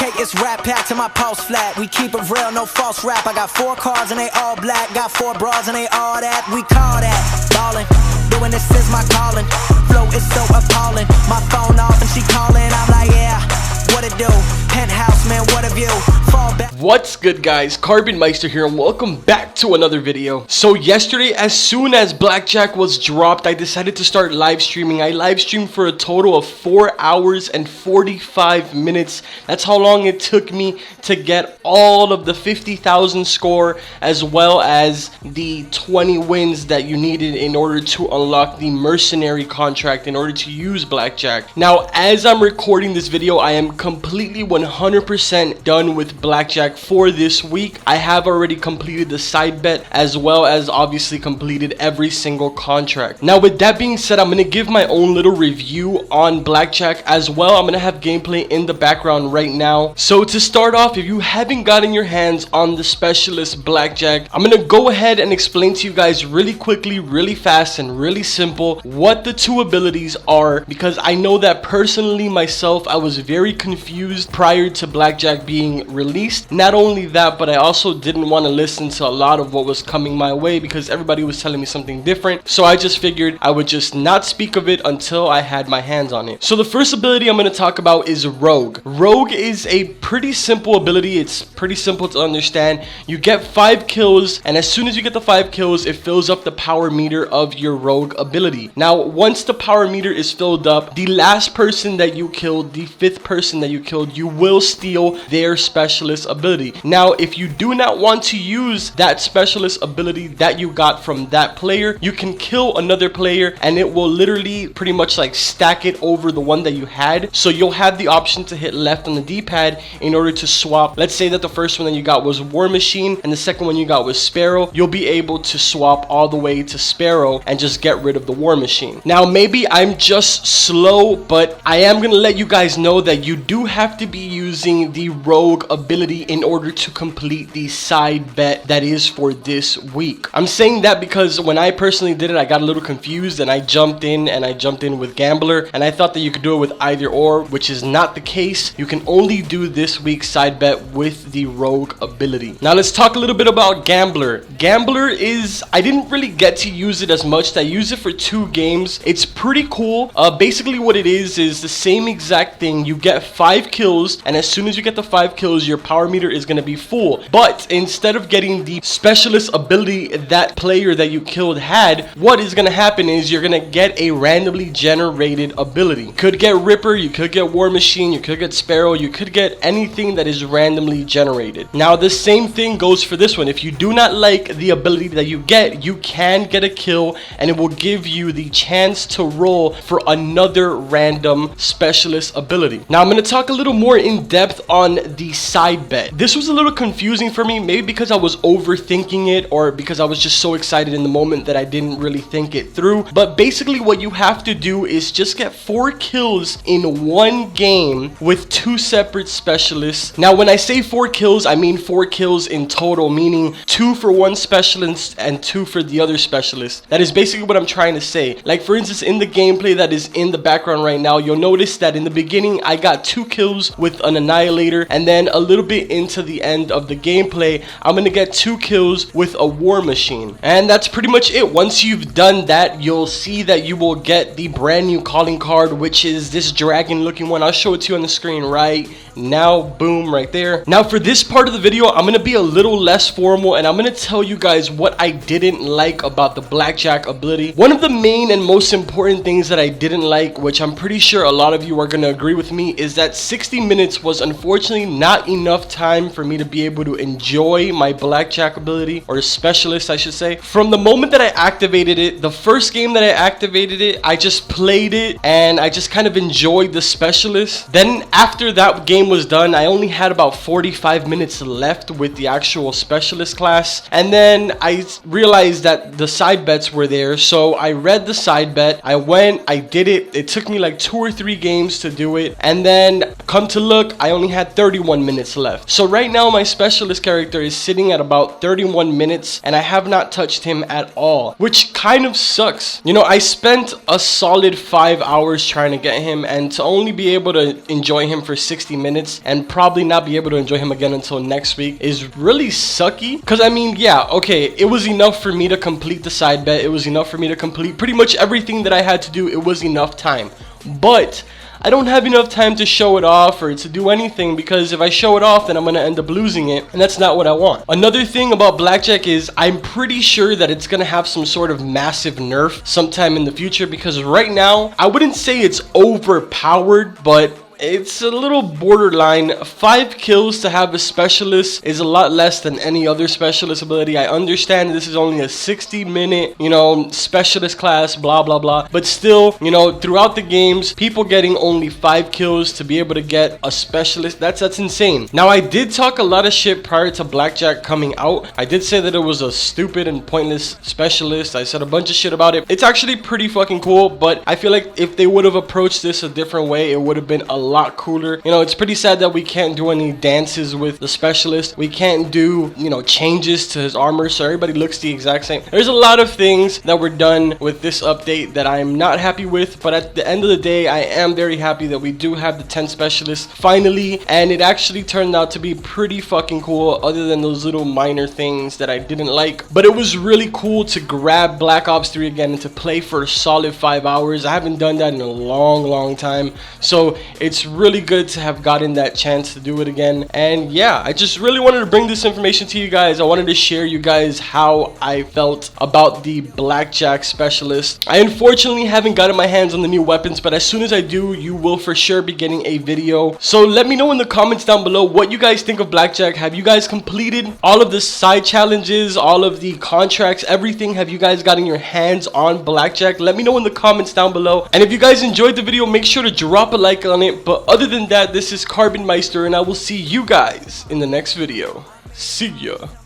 Okay, it's rap pack to my pulse flat. We keep it real, no false rap. I got 4 cars and they all black. Got 4 bras and they all that. We call that ballin'. Doing this is my calling. Flow is so appalling. My phone off and she calling. I'm like, yeah, what it do? Penthouse, man, what a view. Fall back. What's good, guys? CarbonMeister here, and welcome back to another video. So yesterday, as soon as Blackjack was dropped, I decided to start live streaming. I live streamed for a total of 4 hours and 45 minutes. That's how long it took me to get all of the 50,000 score, as well as the 20 wins that you needed in order to unlock the Mercenary contract in order to use Blackjack. Now, as I'm recording this video, I am completely 100% done with Blackjack for this week. I have already completed the side bet, as well as obviously completed every single contract. Now, with that being said, I'm going to give my own little review on Blackjack as well. I'm going to have gameplay in the background right now. So to start off, if you haven't gotten your hands on the specialist Blackjack, I'm going to go ahead and explain to you guys really quickly, really fast, and really simple what the 2 abilities are, because I know that personally myself, I was very confused prior to Blackjack being released. Not only that, but I also didn't want to listen to a lot of what was coming my way because everybody was telling me something different. So I just figured I would just not speak of it until I had my hands on it. So the first ability I'm going to talk about is Rogue. Rogue is a pretty simple ability. It's pretty simple to understand. You get 5 kills, and as soon as you get the 5 kills, it fills up the power meter of your Rogue ability. Now, once the power meter is filled up, the last person that you killed, the 5th person that you killed, you will steal their specialist ability. Now, if you do not want to use that specialist ability that you got from that player, you can kill another player and it will literally pretty much like stack it over the one that you had. So you'll have the option to hit left on the D-pad in order to swap. Let's say that the first one that you got was War Machine and the second one you got was Sparrow. You'll be able to swap all the way to Sparrow and just get rid of the War Machine. Now, maybe I'm just slow, but I am going to let you guys know that you do have to be using the Rogue ability in order to complete the side bet that is for this week. I'm saying that because when I personally did it, I got a little confused and I jumped in with Gambler, and I thought that you could do it with either or, which is not the case. You can only do this week's side bet with the Rogue ability. Now let's talk a little bit about Gambler. Gambler is, I didn't really get to use it as much. I used it for 2 games. It's pretty cool. Basically what it is the same exact thing. You get 5 kills, and as soon as you get the 5 kills, your power meter is going to be full. But instead of getting the specialist ability that player that you killed had, what is going to happen is you're going to get a randomly generated ability. You could get Ripper, you could get War Machine, you could get Sparrow, you could get anything that is randomly generated. Now the same thing goes for this one. If you do not like the ability that you can get a kill, and it will give you the chance to roll for another random specialist ability. Now I'm going to talk a little more in depth on the side bet. This was a little confusing for me, maybe because I was overthinking it or because I was just so excited in the moment that I didn't really think it through. But basically what you have to do is just get 4 kills in 1 game with 2 separate specialists. Now when I say 4 kills, I mean 4 kills in total, meaning 2 for one specialist and 2 for the other specialist. That is basically what I'm trying to say. Like, for instance, in the gameplay that is in the background right now, you'll notice that in the beginning I got 2 kills with an Annihilator, and then a little bit into the end of the gameplay I'm gonna get 2 kills with a War Machine, and that's pretty much it. Once you've done that, you'll see that you will get the brand new calling card, which is this dragon looking one. I'll show it to you on the screen right now. Boom, right there. Now for this part of the video, I'm gonna be a little less formal, and I'm gonna tell you guys what I didn't like about the Blackjack ability. One of the main and most important things that I didn't like, which I'm pretty sure a lot of you are gonna agree with me, is that 60 minutes was unfortunately not enough time for me to be able to enjoy my Blackjack ability, or specialist I should say. From the moment that I activated it, the first game that I activated it, I just played it and I just kind of enjoyed the specialist. Then after that game was done, I only had about 45 minutes left with the actual specialist class, and then I realized that the side bets were there, so I read the side bet, I went, I did it. It took me like 2 or 3 games to do it, and then come to look, I only had 31 minutes left. So right now my specialist character is sitting at about 31 minutes and I have not touched him at all, which kind of sucks. You know, I spent a solid 5 hours trying to get him, and to only be able to enjoy him for 60 minutes minutes and probably not be able to enjoy him again until next week is really sucky. Because I mean, yeah, okay, it was enough for me to complete the side bet. It was enough for me to complete pretty much everything that I had to do. It was enough time. But I don't have enough time to show it off or to do anything, because if I show it off, then I'm going to end up losing it, and that's not what I want. Another thing about Blackjack is I'm pretty sure that it's going to have some sort of massive nerf sometime in the future, because right now, I wouldn't say it's overpowered, but it's a little borderline. 5 kills to have a specialist is a lot less than any other specialist ability. I understand this is only a 60-minute, you know, specialist class, blah, blah, blah. But still, you know, throughout the games, people getting only 5 kills to be able to get a specialist, that's insane. Now, I did talk a lot of shit prior to Blackjack coming out. I did say that it was a stupid and pointless specialist. I said a bunch of shit about it. It's actually pretty fucking cool, but I feel like if they would have approached this a different way, it would have been a lot cooler. You know, it's pretty sad that we can't do any dances with the specialist. We can't do, you know, changes to his armor so everybody looks the exact same. There's a lot of things that were done with this update that I'm not happy with, but at the end of the day, I am very happy that we do have the 10 specialists finally, and it actually turned out to be pretty fucking cool, other than those little minor things that I didn't like. But it was really cool to grab Black Ops 3 again and to play for a solid 5 hours. I haven't done that in a long time, so it's really good to have gotten that chance to do it again. And yeah, I just really wanted to bring this information to you guys. I wanted to share you guys how I felt about the Blackjack specialist. I unfortunately haven't gotten my hands on the new weapons, but as soon as I do, you will for sure be getting a video. So let me know in the comments down below what you guys think of Blackjack. Have you guys completed all of the side challenges, all of the contracts, everything? Have you guys gotten your hands on Blackjack? Let me know in the comments down below. And if you guys enjoyed the video, make sure to drop a like on it. But other than that, this is CarbonMeister, and I will see you guys in the next video. See ya.